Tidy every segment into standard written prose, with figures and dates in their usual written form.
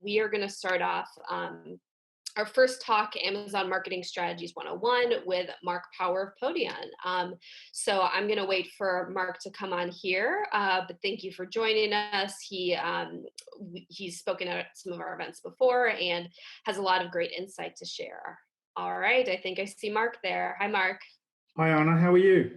we are going to start off our first talk, Amazon Marketing Strategies 101, with Mark Power of Podion. So I'm going to wait for Mark to come on here, but thank you for joining us. He's spoken at some of our events before and has a lot of great insight to share. All right, I think I see Mark there. Hi, Mark. Hi, Anna. How are you?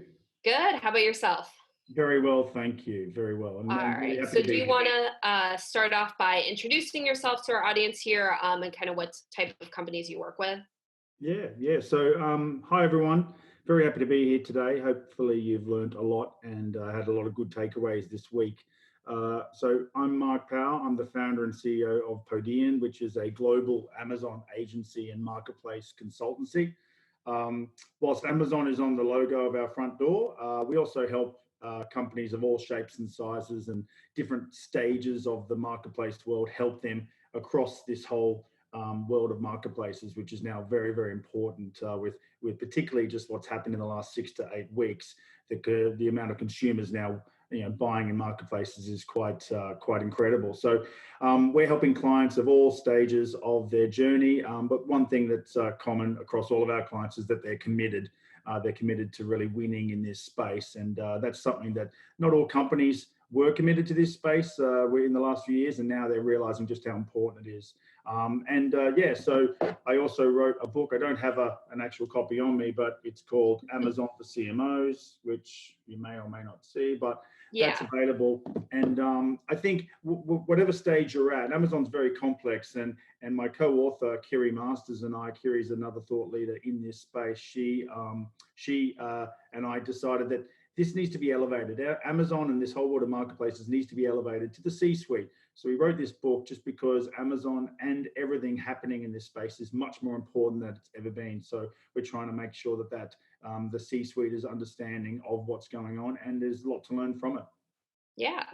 Good. How about yourself? Very well, thank you. Very well. All I'm really right. happy So to do be you here. want to start off by introducing yourself to our audience here and kind of what type of companies you work with? Yeah. So, hi everyone. Very happy to be here today. Hopefully, you've learned a lot and had a lot of good takeaways this week. So, I'm Mark Powell. I'm the founder and CEO of Podion, which is a global Amazon agency and marketplace consultancy. Whilst Amazon is on the logo of our front door, we also help companies of all shapes and sizes and different stages of the marketplace world help them across this whole world of marketplaces, which is now very, very important with particularly just what's happened in the last 6 to 8 weeks. The amount of consumers now buying in marketplaces is quite incredible. So we're helping clients of all stages of their journey. But one thing that's common across all of our clients is that they're committed. They're committed to really winning in this space, and that's something that not all companies were committed to this space in the last few years, and now they're realizing just how important it is. So I also wrote a book. I don't have an actual copy on me, but it's called Amazon for CMOs, which you may or may not see, but that's available. And I think whatever stage you're at, Amazon's very complex, and my co-author, Kiri Masters, and Kiri's another thought leader in this space. She and I decided that this needs to be elevated. Amazon and this whole world of marketplaces needs to be elevated to the C-suite. So we wrote this book just because Amazon and everything happening in this space is much more important than it's ever been. So we're trying to make sure that the C-suite is understanding of what's going on, and there's a lot to learn from it. Yeah.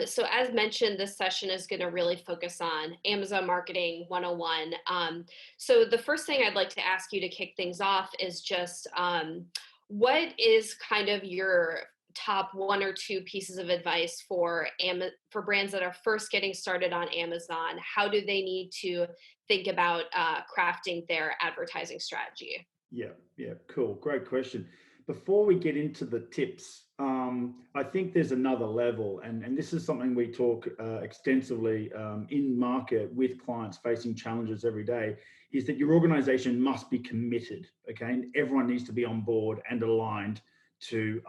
So as mentioned, this session is going to really focus on Amazon Marketing 101. So the first thing I'd like to ask you to kick things off is just what is kind of your top one or two pieces of advice for brands that are first getting started on Amazon? How do they need to think about crafting their advertising strategy? Yeah, cool. Great question. Before we get into the tips, I think there's another level, and this is something we talk extensively in market with clients facing challenges every day, is that your organization must be committed, okay? And everyone needs to be on board and aligned to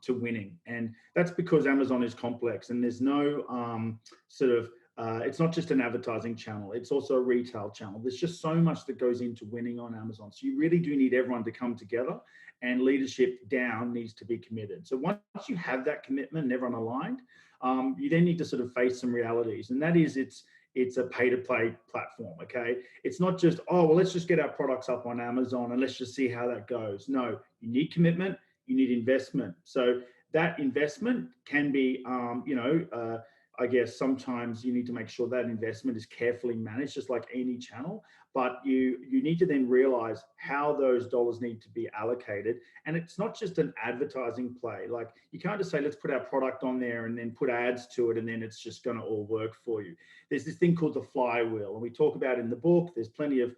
winning. And that's because Amazon is complex, and there's no it's not just an advertising channel, it's also a retail channel. There's just so much that goes into winning on Amazon. So you really do need everyone to come together, and leadership down needs to be committed. So once you have that commitment and everyone aligned, you then need to sort of face some realities. And that is it's a pay-to-play platform, okay? It's not just, let's just get our products up on Amazon and let's just see how that goes. No, you need commitment, you need investment. So that investment can be, I guess sometimes you need to make sure that investment is carefully managed, just like any channel, but you need to then realize how those dollars need to be allocated. And it's not just an advertising play. Like, you can't just say, let's put our product on there and then put ads to it, and then it's just going to all work for you. There's this thing called the flywheel, and we talk about in the book. There's plenty of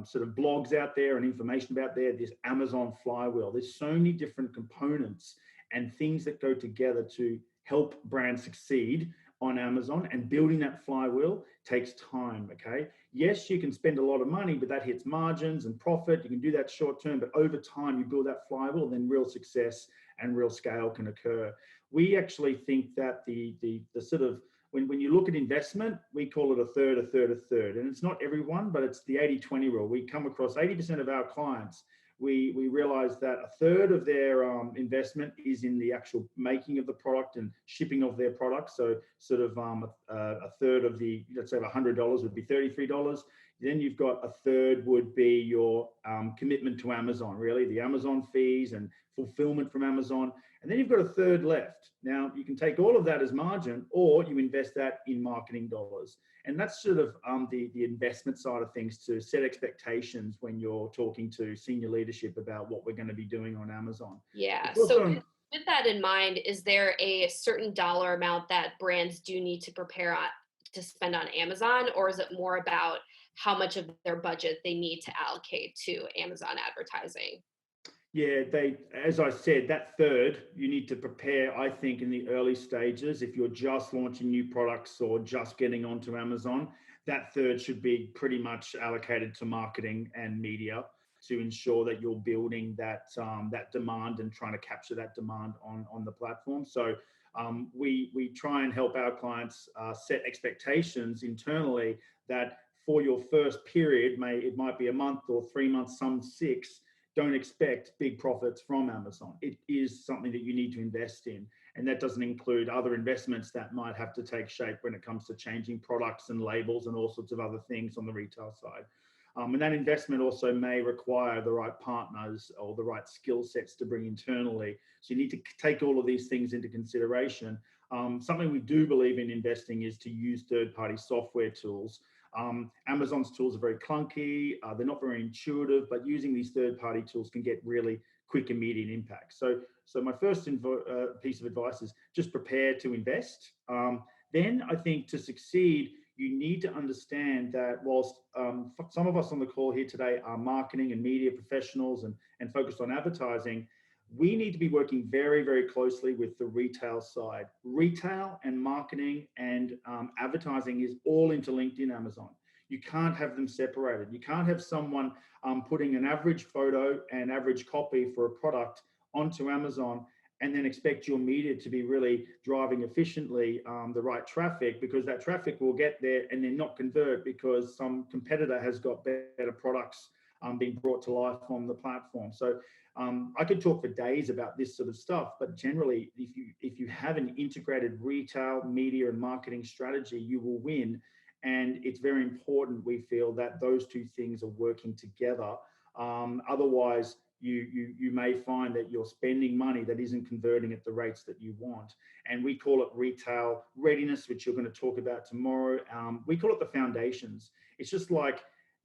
sort of blogs out there and information about this Amazon flywheel. There's so many different components and things that go together to help brands succeed on Amazon, and building that flywheel takes time, okay? Yes, you can spend a lot of money, but that hits margins and profit. You can do that short term, but over time you build that flywheel, then real success and real scale can occur. We actually think that the sort of, when you look at investment, we call it a third. And it's not everyone, but it's the 80-20 rule. We come across 80% of our clients, we realize that a third of their investment is in the actual making of the product and shipping of their product. So sort of a third of the, let's say $100 would be $33. Then you've got a third would be your commitment to Amazon, really, the Amazon fees and fulfillment from Amazon. And then you've got a third left. Now, you can take all of that as margin, or you invest that in marketing dollars. And that's sort of the investment side of things, to set expectations when you're talking to senior leadership about what we're going to be doing on Amazon. Yeah. So with that in mind, is there a certain dollar amount that brands do need to prepare to spend on Amazon, or is it more about how much of their budget they need to allocate to Amazon advertising? Yeah, as I said, that third, you need to prepare, I think, in the early stages. If you're just launching new products or just getting onto Amazon, that third should be pretty much allocated to marketing and media to ensure that you're building that demand and trying to capture that demand on the platform. So we try and help our clients set expectations internally that for your first period, it might be a month or 3 months, some six. Don't expect big profits from Amazon. It is something that you need to invest in. And that doesn't include other investments that might have to take shape when it comes to changing products and labels and all sorts of other things on the retail side. And that investment also may require the right partners or the right skill sets to bring internally. So you need to take all of these things into consideration. Something we do believe in investing is to use third-party software tools. Amazon's tools are very clunky, they're not very intuitive, but using these third-party tools can get really quick, immediate impact. So my first piece of advice is just prepare to invest. Then I think to succeed, you need to understand that whilst some of us on the call here today are marketing and media professionals and focused on advertising, we need to be working very, very closely with the retail side. Retail and marketing and advertising is all interlinked in Amazon. You can't have them separated. You can't have someone putting an average photo and average copy for a product onto Amazon and then expect your media to be really driving efficiently the right traffic, because that traffic will get there and then not convert because some competitor has got better products being brought to life on the platform. So I could talk for days about this sort of stuff, but generally, if you have an integrated retail, media, and marketing strategy, you will win. And it's very important, we feel, that those two things are working together. Otherwise, you may find that you're spending money that isn't converting at the rates that you want. And we call it retail readiness, which you're going to talk about tomorrow. We call it the foundations. It's just like,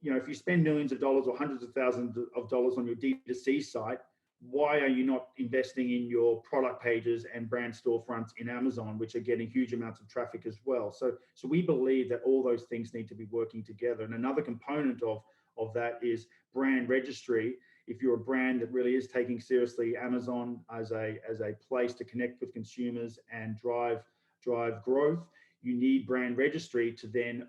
if you spend millions of dollars or hundreds of thousands of dollars on your D2C site, why are you not investing in your product pages and brand storefronts in Amazon, which are getting huge amounts of traffic as well? So we believe that all those things need to be working together. And another component of that is brand registry. If you're a brand that really is taking seriously Amazon as a place to connect with consumers and drive growth, you need brand registry to then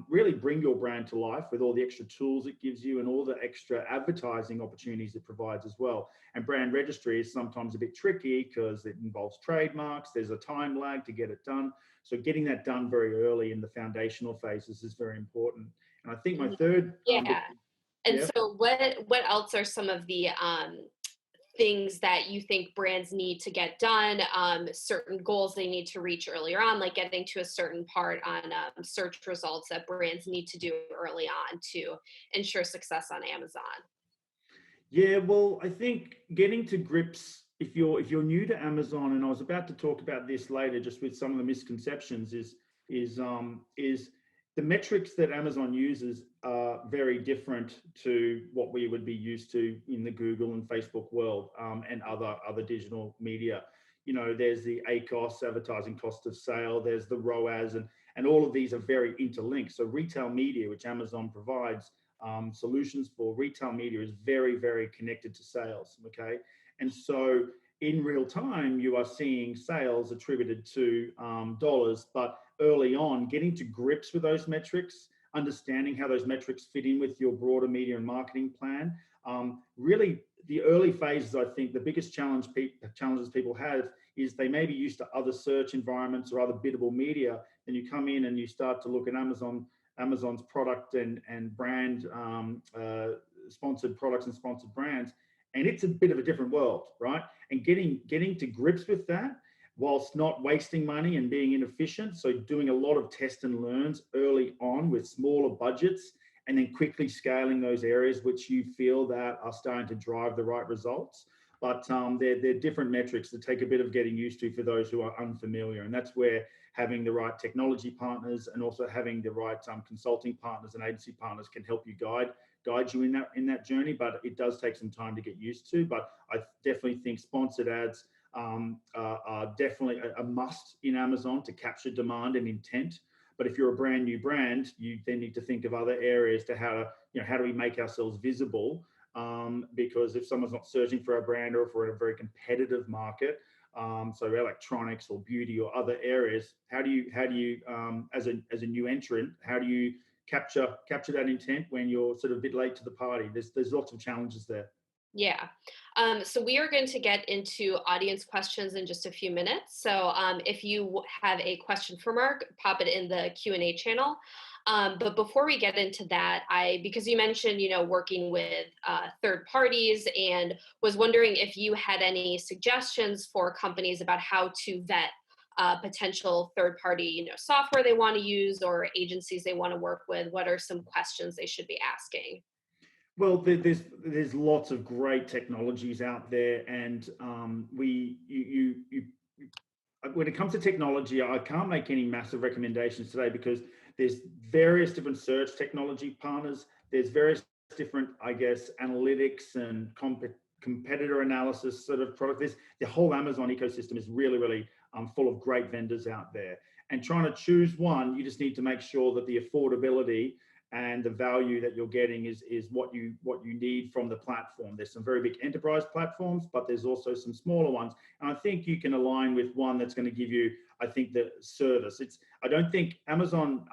really bring your brand to life with all the extra tools it gives you and all the extra advertising opportunities it provides as well. And brand registry is sometimes a bit tricky because it involves trademarks. There's a time lag to get it done. So getting that done very early in the foundational phases is very important. And I think my Mhm. third, Yeah. And yeah. so what else are some of the things that you think brands need to get done, certain goals they need to reach earlier on, like getting to a certain part on search results that brands need to do early on to ensure success on Amazon? Yeah, well, I think getting to grips, if you're new to Amazon, and I was about to talk about this later, just with some of the misconceptions, is the metrics that Amazon uses are very different to what we would be used to in the Google and Facebook world, and other digital media. There's the ACOS, advertising cost of sale. There's the ROAS, and all of these are very interlinked. So retail media, which Amazon provides solutions for retail media, is very, very connected to sales. Okay. And so in real time, you are seeing sales attributed to dollars, but early on, getting to grips with those metrics, understanding how those metrics fit in with your broader media and marketing plan. Really, the early phases, I think the biggest challenges people have is they may be used to other search environments or other biddable media. Then you come in and you start to look at Amazon's product and brand sponsored products and sponsored brands, and it's a bit of a different world, right? And getting to grips with that whilst not wasting money and being inefficient. So doing a lot of test and learns early on with smaller budgets, and then quickly scaling those areas which you feel that are starting to drive the right results. But they're different metrics that take a bit of getting used to for those who are unfamiliar. And that's where having the right technology partners and also having the right consulting partners and agency partners can help you guide you in that journey. But it does take some time to get used to. But I definitely think sponsored ads are definitely a must in Amazon to capture demand and intent. But if you're a brand new brand, you then need to think of other areas to how to, how do we make ourselves visible? Because if someone's not searching for our brand, or if we're in a very competitive market, so electronics or beauty or other areas, how do you as a new entrant, how do you capture that intent when you're sort of a bit late to the party? There's lots of challenges there. Yeah. So we are going to get into audience questions in just a few minutes. So if you have a question for Mark, pop it in the Q&A channel. But before we get into that, because you mentioned, working with third parties, and was wondering if you had any suggestions for companies about how to vet potential third party, software they want to use, or agencies they want to work with. What are some questions they should be asking? Well, there's lots of great technologies out there, and when it comes to technology, I can't make any massive recommendations today because there's various different search technology partners. There's various different, I guess, analytics and competitor analysis sort of product. The whole Amazon ecosystem is really, really full of great vendors out there. And trying to choose one, you just need to make sure that the affordability and the value that you're getting is what you need from the platform. There's some very big enterprise platforms, but there's also some smaller ones. And I think you can align with one that's going to give you, I think, the service. I don't think Amazon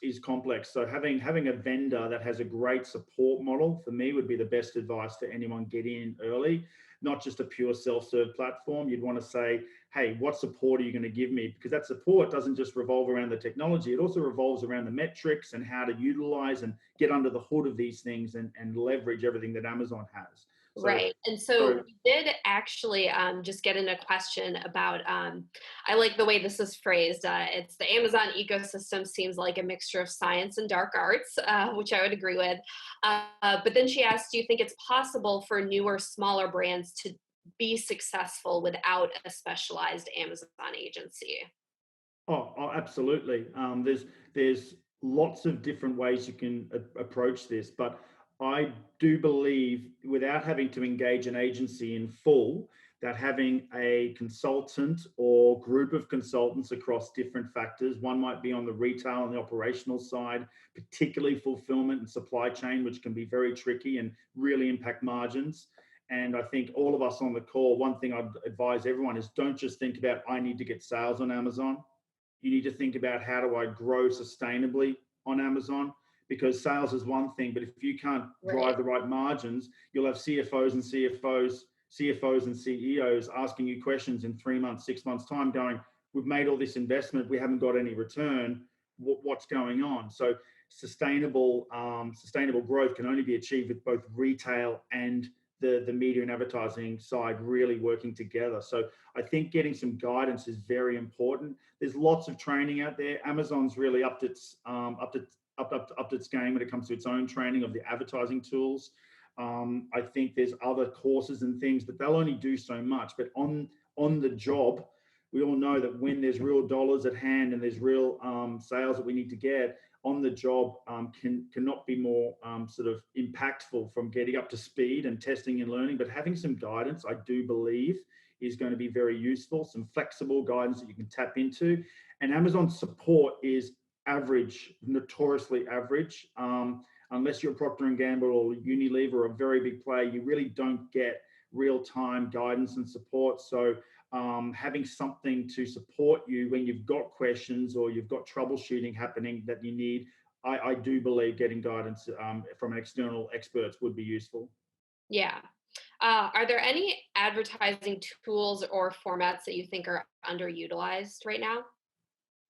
is complex. So having a vendor that has a great support model for me would be the best advice for anyone getting in early. Not just a pure self-serve platform. You'd want to say, hey, what support are you going to give me? Because that support doesn't just revolve around the technology. It also revolves around the metrics and how to utilize and get under the hood of these things and leverage everything that Amazon has. So, Right. And so so we did actually just get in a question about, I like the way this is phrased. It's the Amazon ecosystem seems like a mixture of science and dark arts, which I would agree with. But then she asked, do you think it's possible for newer, smaller brands to be successful without a specialized Amazon agency? absolutely. There's lots of different ways you can approach this, but I do believe, without having to engage an agency in full, that having a consultant or group of consultants across different factors, one might be on the retail and the operational side, particularly fulfillment and supply chain, which can be very tricky and really impact margins. And I think all of us on the call, one thing I'd advise everyone is, don't just think about, I need to get sales on Amazon. You need to think about, how do I grow sustainably on Amazon? Because sales is one thing, but if you can't Right. drive the right margins, you'll have CFOs and CEOs asking you questions in 3 months, 6 months time, going, we've made all this investment, we haven't got any return. What's going on? So sustainable growth can only be achieved with both retail and the media and advertising side really working together. So I think getting some guidance is very important. There's lots of training out there. Amazon's really upped its game when it comes to its own training of the advertising tools. I think there's other courses and things, but they'll only do so much. But on the job, we all know that when there's real dollars at hand and there's real sales that we need to get, on the job cannot be more sort of impactful from getting up to speed and testing and learning. But having some guidance, I do believe, is going to be very useful. Some flexible guidance that you can tap into. And Amazon's support is average, notoriously average. Unless you're Procter and Gamble or Unilever or a very big player, you really don't get real-time guidance and support. So having something to support you when you've got questions or you've got troubleshooting happening that you need, I do believe getting guidance from external experts would be useful. Yeah. Are there any advertising tools or formats that you think are underutilized right now?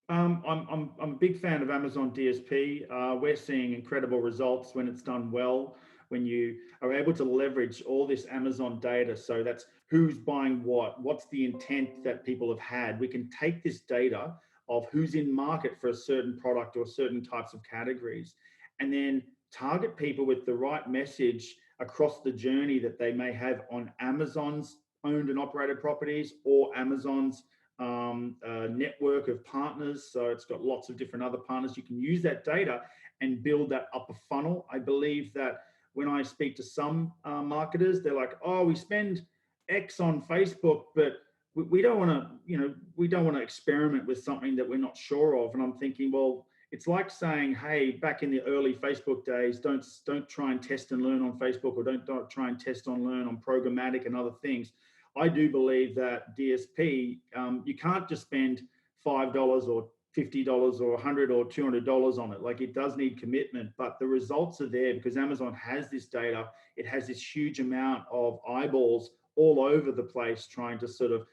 I'm a big fan of Amazon DSP. We're seeing incredible results when it's done well, when you are able to leverage all this Amazon data. So that's who's buying what's the intent that people have had. We can take this data of who's in market for a certain product or certain types of categories, and then target people with the right message across the journey that they may have on Amazon's owned and operated properties or Amazon's network of partners. So it's got lots of different other partners. You can use that data and build that upper funnel. I believe that when I speak to some marketers, they're like, oh, we spend X on Facebook, but we don't want to, we don't want to experiment with something that we're not sure of. And I'm thinking, well, it's like saying, hey, back in the early Facebook days, don't try and test and learn on Facebook, or don't try and test and learn on programmatic and other things. I do believe that DSP, you can't just spend $5 or $50 or $100 or $200 on it. Like, it does need commitment, but the results are there because Amazon has this data. It has this huge amount of eyeballs all over the place trying to sort of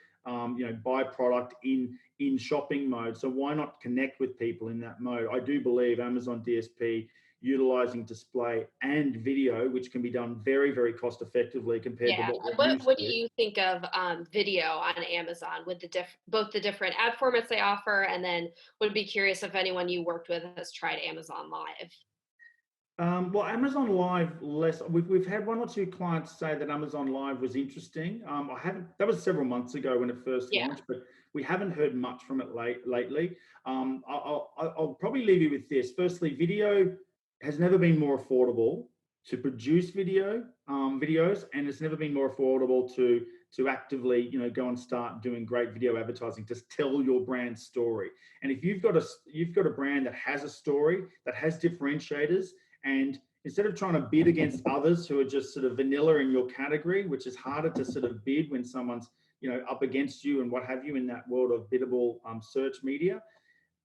buy product in shopping mode. So why not connect with people in that mode? I do believe Amazon DSP utilizing display and video, which can be done very, very cost effectively compared to Yeah. what we're used What do to. you think of video on Amazon with both the different ad formats they offer, and then would be curious if anyone you worked with has tried Amazon Live. Well, Amazon Live less. We've had one or two clients say that Amazon Live was interesting. I haven't. That was several months ago when it first Yeah. launched, but we haven't heard much from it lately. I'll probably leave you with this. Firstly, video has never been more affordable to produce videos, and it's never been more affordable to actively, go and start doing great video advertising to tell your brand story. And if you've got a brand that has a story, that has differentiators, and instead of trying to bid against others who are just sort of vanilla in your category, which is harder to sort of bid when someone's, up against you and what have you in that world of biddable search media,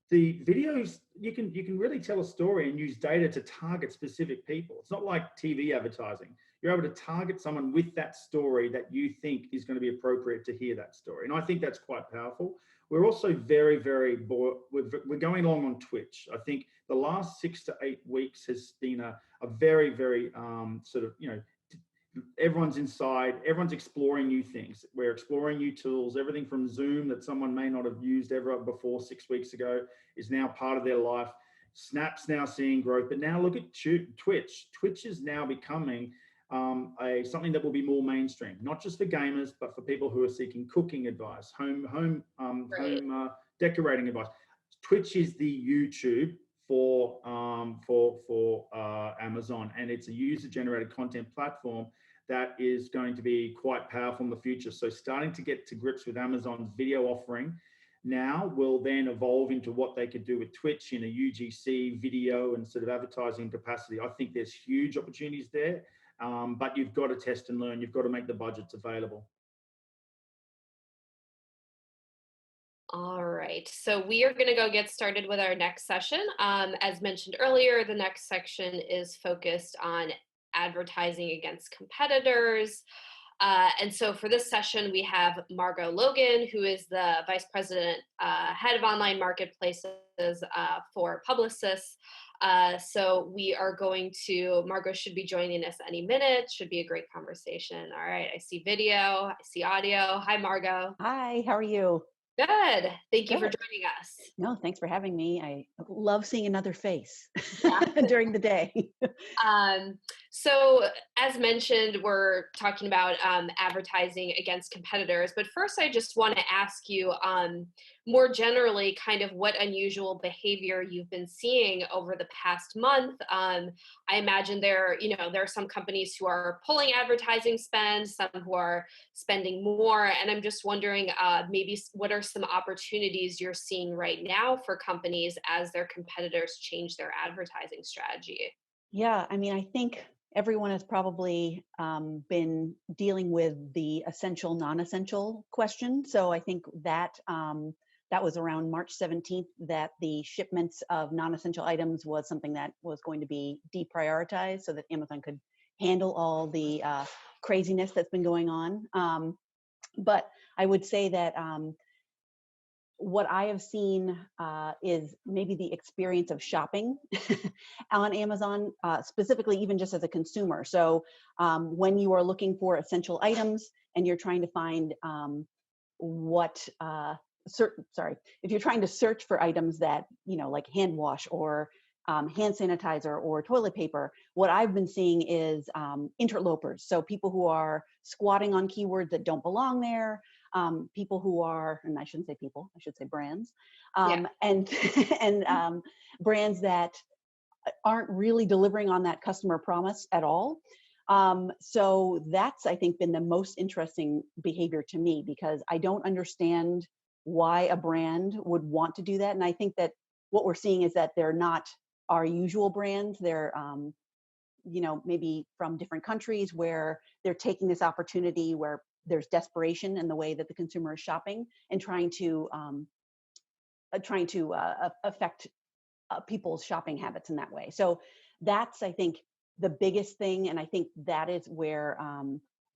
the videos, you can really tell a story and use data to target specific people. It's not like TV advertising. You're able to target someone with that story that you think is going to be appropriate to hear that story, and I think that's quite powerful. We're also very, very we're going along on Twitch. I think the last 6 to 8 weeks has been a very, very sort of, everyone's inside, everyone's exploring new things. We're exploring new tools. Everything from Zoom that someone may not have used ever before 6 weeks ago is now part of their life. Snap's now seeing growth, but now look at Twitch. Twitch is now becoming something that will be more mainstream, not just for gamers, but for people who are seeking cooking advice, Right. home decorating advice. Twitch is the YouTube for Amazon, and it's a user-generated content platform that is going to be quite powerful in the future. So starting to get to grips with Amazon's video offering now will then evolve into what they could do with Twitch in a UGC video and sort of advertising capacity. I think there's huge opportunities there, but you've got to test and learn. You've got to make the budgets available. All right, so we are going to go get started with our next session. As mentioned earlier, the next section is focused on advertising against competitors. And so for this session, we have Margot Logan, who is the Vice President, Head of Online Marketplaces for Publicis. So we are Margot should be joining us any minute. Should be a great conversation. All right, I see video, I see audio. Hi, Margot. Hi, how are you? Good. Thank you for Good. joining us. No, thanks for having me. I love seeing another face Yeah. during the day. Um, so, as mentioned, we're talking about advertising against competitors. But first, I just want to ask you more generally, kind of what unusual behavior you've been seeing over the past month. I imagine there are some companies who are pulling advertising spend, some who are spending more, and I'm just wondering, maybe what are some opportunities you're seeing right now for companies as their competitors change their advertising strategy? Yeah, I mean, I think everyone has probably been dealing with the essential, non-essential question. So I think that was around March 17th that the shipments of non-essential items was something that was going to be deprioritized so that Amazon could handle all the craziness that's been going on. But I would say that what I have seen is maybe the experience of shopping on Amazon, specifically even just as a consumer. So when you are looking for essential items and you're trying to find if you're trying to search for items that, like hand wash or hand sanitizer or toilet paper, what I've been seeing is interlopers. So people who are squatting on keywords that don't belong there, people who are, and I shouldn't say people, I should say brands, Yeah. and brands that aren't really delivering on that customer promise at all. So that's, I think, been the most interesting behavior to me, because I don't understand why a brand would want to do that. And I think that what we're seeing is that they're not our usual brands. They're, maybe from different countries where they're taking this opportunity where there's desperation in the way that the consumer is shopping, and trying to affect people's shopping habits in that way. So that's, I think, the biggest thing. And I think that is where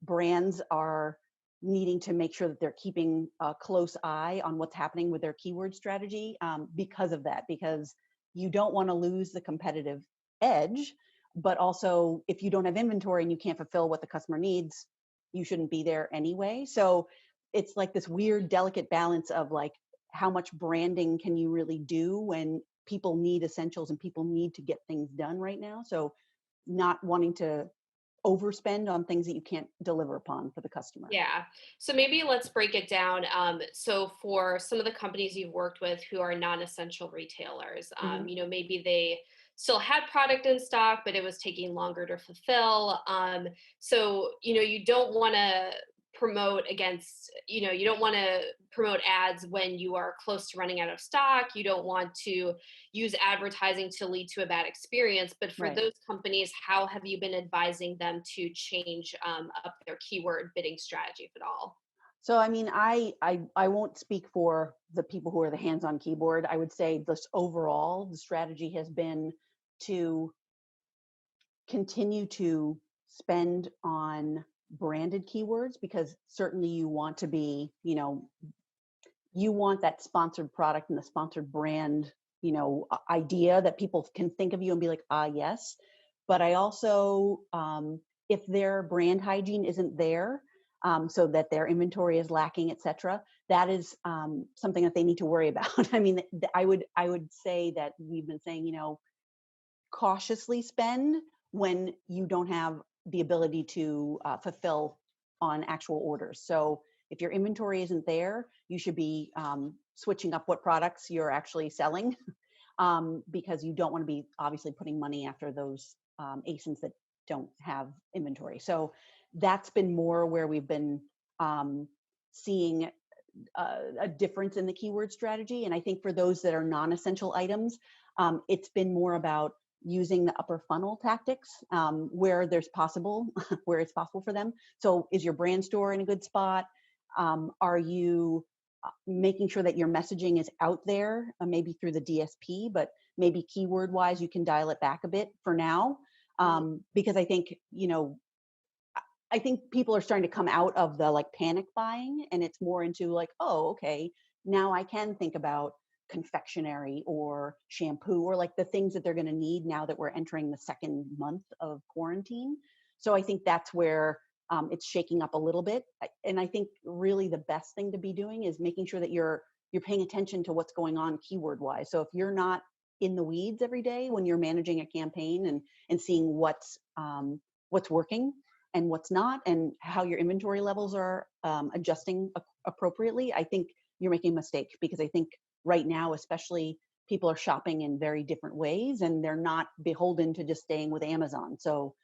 brands are needing to make sure that they're keeping a close eye on what's happening with their keyword strategy, because of that, because you don't want to lose the competitive edge. But also, if you don't have inventory and you can't fulfill what the customer needs, you shouldn't be there anyway. So it's like this weird, delicate balance of like, how much branding can you really do when people need essentials and people need to get things done right now? So not wanting to overspend on things that you can't deliver upon for the customer. Yeah. So maybe let's break it down. So for some of the companies you've worked with who are non-essential retailers, Mhm. maybe they still had product in stock, but it was taking longer to fulfill. So, you don't want to promote against, you don't want to promote ads when you are close to running out of stock. You don't want to use advertising to lead to a bad experience. But for Right. those companies, how have you been advising them to change up their keyword bidding strategy, if at all? So I mean, I won't speak for the people who are the hands-on keyboard. I would say this overall, the strategy has been to continue to spend on branded keywords, because certainly you want to be, you want that sponsored product and the sponsored brand, idea that people can think of you and be like, ah, yes. But I also, if their brand hygiene isn't there, so that their inventory is lacking, et cetera, that is something that they need to worry about. I mean, I would say that we've been saying, cautiously spend when you don't have the ability to fulfill on actual orders. So if your inventory isn't there, you should be switching up what products you're actually selling, because you don't want to be obviously putting money after those ASINs that don't have inventory. So that's been more where we've been seeing a difference in the keyword strategy. And I think for those that are non-essential items, it's been more about using the upper funnel tactics, where there's possible, where it's possible for them. So is your brand store in a good spot? Are you making sure that your messaging is out there, maybe through the DSP, but maybe keyword wise, you can dial it back a bit for now. Mhm. Because I think people are starting to come out of the like panic buying, and it's more into like, oh, okay, now I can think about confectionery or shampoo, or like the things that they're going to need now that we're entering the second month of quarantine. So I think that's where it's shaking up a little bit. And I think really the best thing to be doing is making sure that you're paying attention to what's going on keyword wise. So if you're not in the weeds every day when you're managing a campaign and seeing what's working and what's not, and how your inventory levels are adjusting appropriately, I think you're making a mistake, because I think right now, especially, people are shopping in very different ways and they're not beholden to just staying with Amazon. So,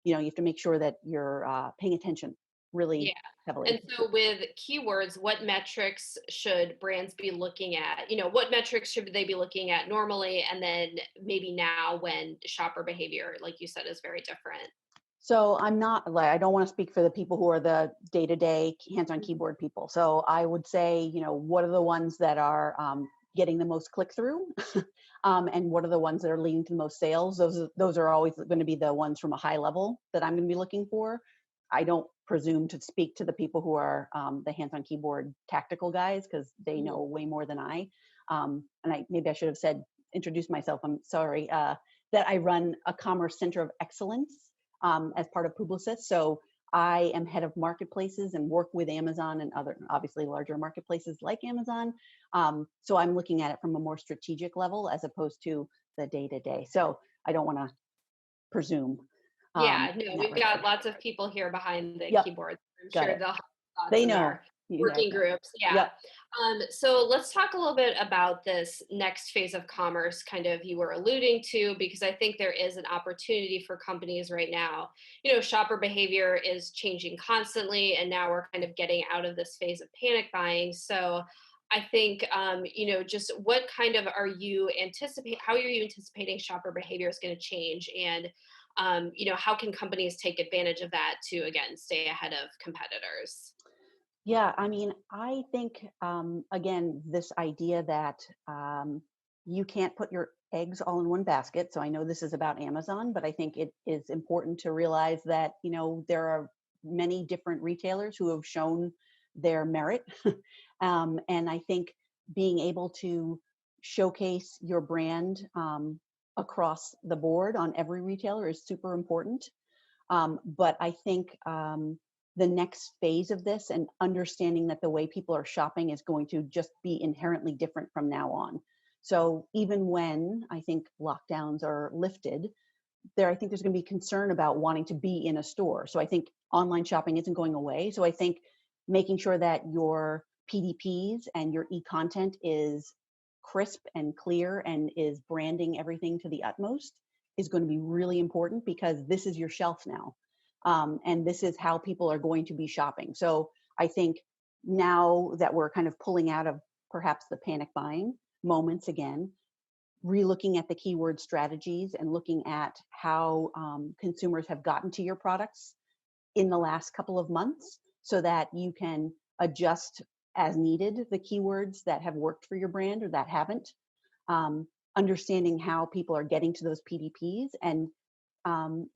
you have to make sure that you're paying attention Yeah. really heavily. And so with keywords, what metrics should brands be looking at? What metrics should they be looking at normally? And then maybe now when shopper behavior, like you said, is very different. So I'm not like, I don't want to speak for the people who are the day-to-day hands-on Mhm. keyboard people. So I would say, what are the ones that are getting the most click through, and what are the ones that are leading to the most sales? Those are always going to be the ones from a high level that I'm going to be looking for. I don't presume to speak to the people who are the hands-on keyboard tactical guys, because they Mhm. know way more than I. And maybe I should have introduced myself. I'm sorry. That I run a commerce center of excellence as part of Publicis. So I am head of marketplaces and work with Amazon and other, obviously, larger marketplaces like Amazon. So I'm looking at it from a more strategic level as opposed to the day to day. So I don't want to presume Yeah, in no, that we've got regard. lots of people here behind the Yep, keyboard. I'm got sure it. they'll have thoughts They in know. there. Working Exactly. groups, yeah. Yep. So let's talk a little bit about this next phase of commerce, kind of you were alluding to, because I think there is an opportunity for companies right now. Shopper behavior is changing constantly, and now we're kind of getting out of this phase of panic buying. So I think, just what kind of how are you anticipating shopper behavior is going to change? And, how can companies take advantage of that to, again, stay ahead of competitors? Yeah, I mean, I think again, this idea that you can't put your eggs all in one basket. So I know this is about Amazon, but I think it is important to realize that there are many different retailers who have shown their merit, and I think being able to showcase your brand across the board on every retailer is super important. But I think the next phase of this and understanding that the way people are shopping is going to just be inherently different from now on. So even when I think lockdowns are lifted, I think there's going to be concern about wanting to be in a store. So I think online shopping isn't going away. So I think making sure that your PDPs and your e-content is crisp and clear and is branding everything to the utmost is going to be really important, because this is your shelf now. And this is how people are going to be shopping. So I think now that we're kind of pulling out of perhaps the panic buying moments again, relooking at the keyword strategies and looking at how consumers have gotten to your products in the last couple of months, so that you can adjust as needed the keywords that have worked for your brand or that haven't. Understanding how people are getting to those PDPs, and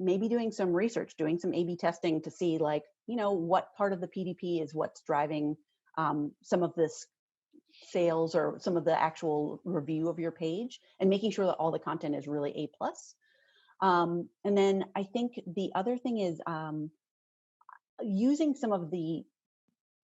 maybe doing some research, doing some A/B testing to see, like, what part of the PDP is what's driving some of this sales or some of the actual review of your page, and making sure that all the content is really A plus. And then I think the other thing is using some of the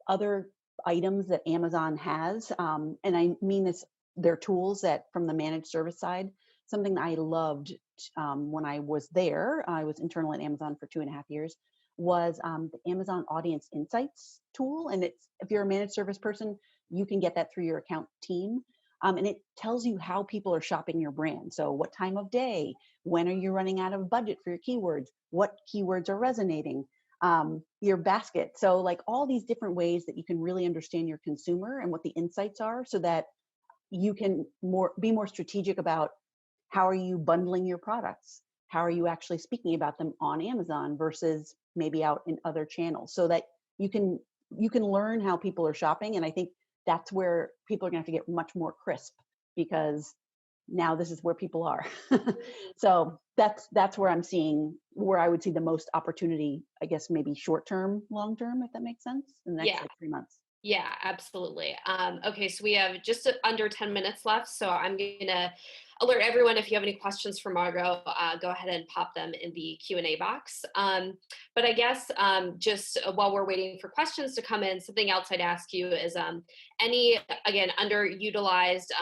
other items that Amazon has, and I mean this, their tools that from the managed service side. Something that I loved when I was there, I was internal at Amazon for 2.5 years, was the Amazon Audience Insights tool. And it's, if you're a managed service person, you can get that through your account team. And it tells you how people are shopping your brand. So what time of day, when are you running out of budget for your keywords, what keywords are resonating, your basket. So like all these different ways that you can really understand your consumer and what the insights are, so that you can be more strategic about how are you bundling your products? How are you actually speaking about them on Amazon versus maybe out in other channels, so that you can learn how people are shopping. And I think that's where people are going to have to get much more crisp, because now this is where people are. So that's where where I would see the most opportunity, I guess, maybe short term, long term, if that makes sense, in the next Yeah. like 3 months. Yeah, absolutely. Okay, so we have just under 10 minutes left. So I'm going to alert everyone, if you have any questions for Margot, go ahead and pop them in the Q&A box. But I guess just while we're waiting for questions to come in, something else I'd ask you is any, again, underutilized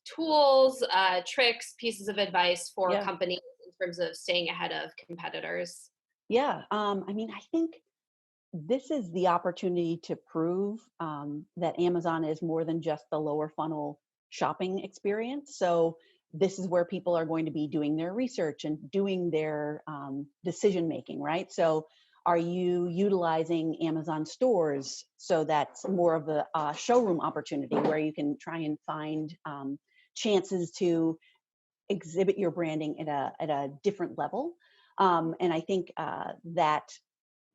tools, tricks, pieces of advice for Yeah. companies in terms of staying ahead of competitors? Yeah. I mean, I think this is the opportunity to prove that Amazon is more than just the lower funnel shopping experience. So this is where people are going to be doing their research and doing their decision making, right? So are you utilizing Amazon stores? So that's more of a showroom opportunity where you can try and find chances to exhibit your branding at a different level. And I think that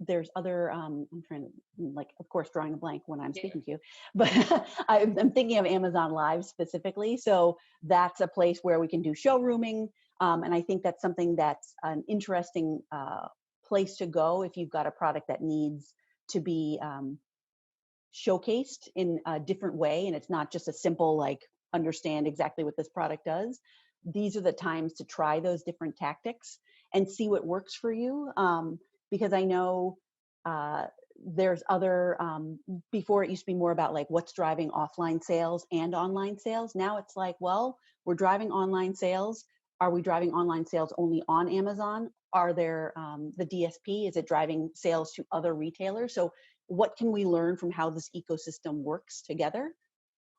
there's other I'm trying to, like, of course, drawing a blank when I'm Yeah. speaking to you, but I'm thinking of Amazon Live specifically. So that's a place where we can do showrooming, and I think that's something that's an interesting place to go if you've got a product that needs to be showcased in a different way, and it's not just a simple, like, understand exactly what this product does. These are the times to try those different tactics and see what works for you, because I know uh, there's other before it used to be more about like what's driving offline sales and online sales. Now it's like, well, we're driving online sales. Are we driving online sales only on Amazon? Are there the DSP, is it driving sales to other retailers? So what can we learn from how this ecosystem works together?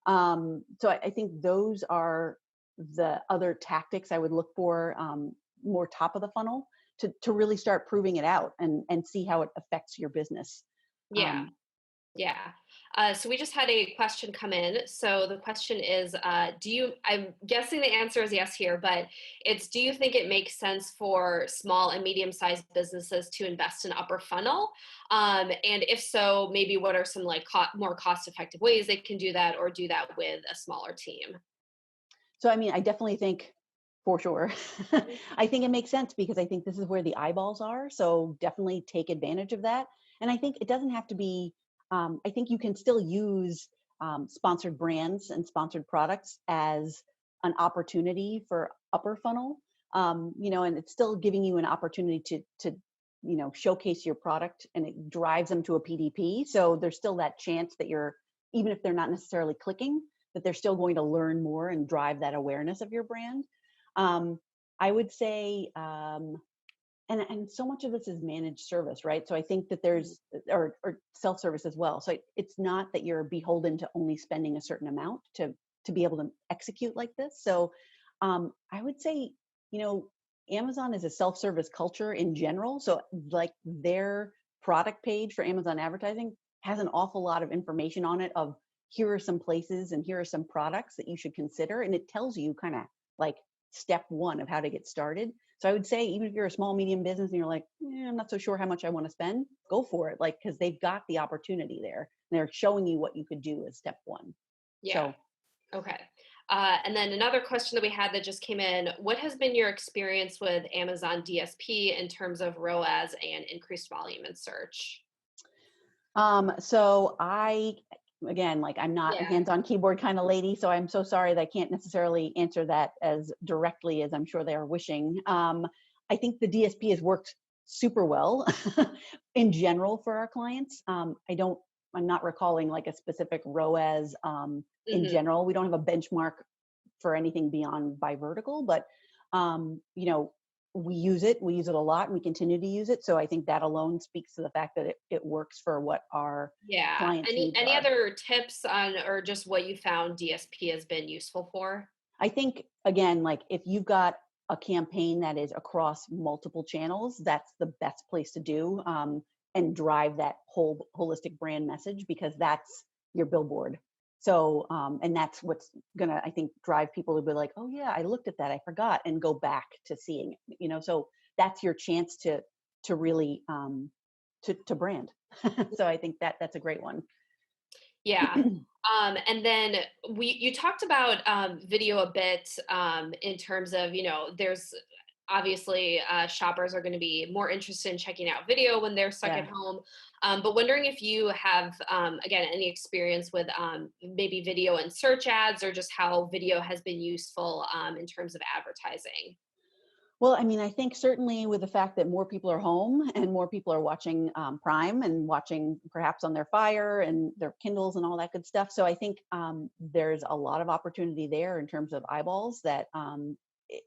So I think those are the other tactics I would look for, more top of the funnel, to really start proving it out and see how it affects your business. Yeah. Um, Yeah. So we just had a question come in. So the question is, I'm guessing the answer is yes here, but it's, do you think it makes sense for small and medium-sized businesses to invest in upper funnel? And if so, maybe what are some like more cost-effective ways they can do that, or do that with a smaller team? so I mean, I definitely think, for sure, I think it makes sense because I think this is where the eyeballs are. So definitely take advantage of that. And I think it doesn't have to be. I think you can still use sponsored brands and sponsored products as an opportunity for upper funnel. And it's still giving you an opportunity to showcase your product, and it drives them to a PDP. So there's still that chance that you're, even if they're not necessarily clicking, that they're still going to learn more and drive that awareness of your brand. Um, I would say, and so much of this is managed service, right? So I think that there's, or self service as well. So it's not that you're beholden to only spending a certain amount to be able to execute like this. So I would say, you know, Amazon is a self service culture in general. So like their product page for Amazon advertising has an awful lot of information on it of, here are some places and here are some products that you should consider, and it tells you kind of like step one of how to get started. So I would say, even if you're a small, medium business and you're like, I'm not so sure how much I want to spend, go for it. Like, because they've got the opportunity there. And they're showing you what you could do as step one. Yeah. So, Okay. And then another question that we had that just came in: what has been your experience with Amazon DSP in terms of ROAS and increased volume in search? so again, like I'm not a Yeah. hands-on keyboard kind of lady, so I'm so sorry that I can't necessarily answer that as directly as I'm sure they are wishing. I think the DSP has worked super well in general for our clients. I'm not recalling like a specific ROAS in Hmm. general. We don't have a benchmark for anything beyond by vertical, but you know, we use it a lot, and we continue to use it. So I think that alone speaks to the fact that it works for what our Yeah. clients' Any needs any are. other tips on, or just what you found DSP has been useful for? I think, again, like if you've got a campaign that is across multiple channels, that's the best place to do, and drive that whole holistic brand message, because that's your billboard. So, and that's what's gonna, I think, drive people to be like, oh yeah, I looked at that, I forgot, and go back to seeing it. So that's your chance to really to brand. So I think that's a great one. Yeah. And then you talked about video a bit, in terms of, there's obviously shoppers are going to be more interested in checking out video when they're stuck at Yeah. home. But wondering if you have, again, any experience with maybe video and search ads, or just how video has been useful in terms of advertising. Well, I mean, I think certainly with the fact that more people are home and more people are watching Prime and watching perhaps on their Fire and their Kindles and all that good stuff. So I think there's a lot of opportunity there in terms of eyeballs, that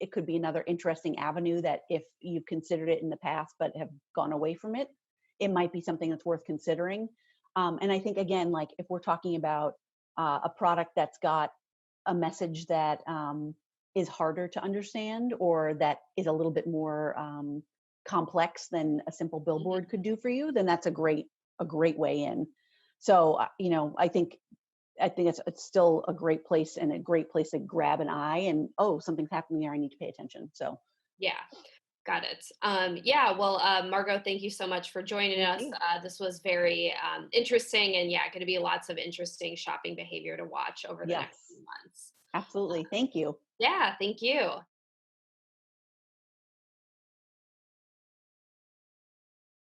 it could be another interesting avenue that, if you've considered it in the past but have gone away from it, it might be something that's worth considering. And I think, again, like if we're talking about a product that's got a message that is harder to understand, or that is a little bit more complex than a simple billboard could do for you, then that's a great way in. So I think it's still a great place, and a great place to grab an eye, and, oh, something's happening there, I need to pay attention. So Yeah. Got it. Yeah, well, Margot, thank you so much for joining thank us. you. This was very interesting, and yeah, going to be lots of interesting shopping behavior to watch over the next few Yes, months. absolutely. Thank you. Yeah, thank you.